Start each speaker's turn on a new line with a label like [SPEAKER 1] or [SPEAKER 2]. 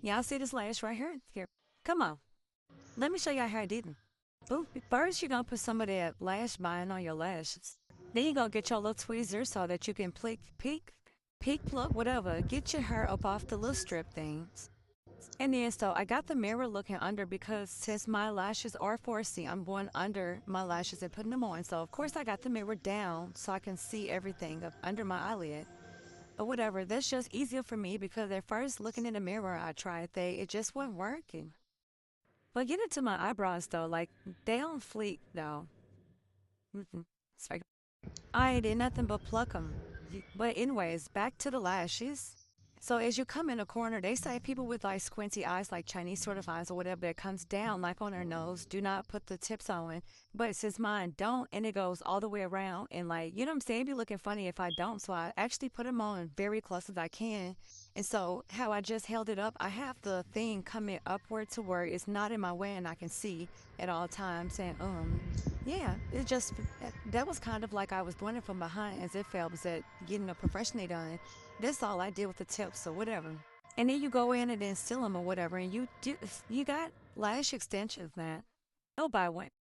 [SPEAKER 1] Y'all see this lash right here? Here, come on. Let me show y'all how I did it. Boom. First, you're gonna put some of that lash bind on your lashes. Then you're gonna get your little tweezer so that you can peek, pluck, whatever. Get your hair up off the little strip things. And then, so I got the mirror looking under because since my lashes are 4C, I'm going under my lashes and putting them on. So, of course, I got the mirror down so I can see everything up under my eyelid or whatever. That's just easier for me because at first, looking in the mirror, I tried it just wasn't working. But get into my eyebrows though, like they on fleek though. Sorry. I did nothing but pluck them. But anyways, back to the lashes. So as you come in a corner, they say people with like squinty eyes, like Chinese sort of eyes or whatever, that comes down like on their nose, do not put the tips on. But since mine don't, and it goes all the way around, and like you know what I'm saying, it'd be looking funny if I don't. So I actually put them on very close as I can. And so how I just held it up, I have the thing coming upward to where it's not in my way and I can see at all times. And yeah, it just that was kind of like I was doing it from behind as if I was at getting a professionally done. That's all I did with the tips or whatever. And then you go in and then seal them or whatever, and you got lash extensions now. Oh, by one.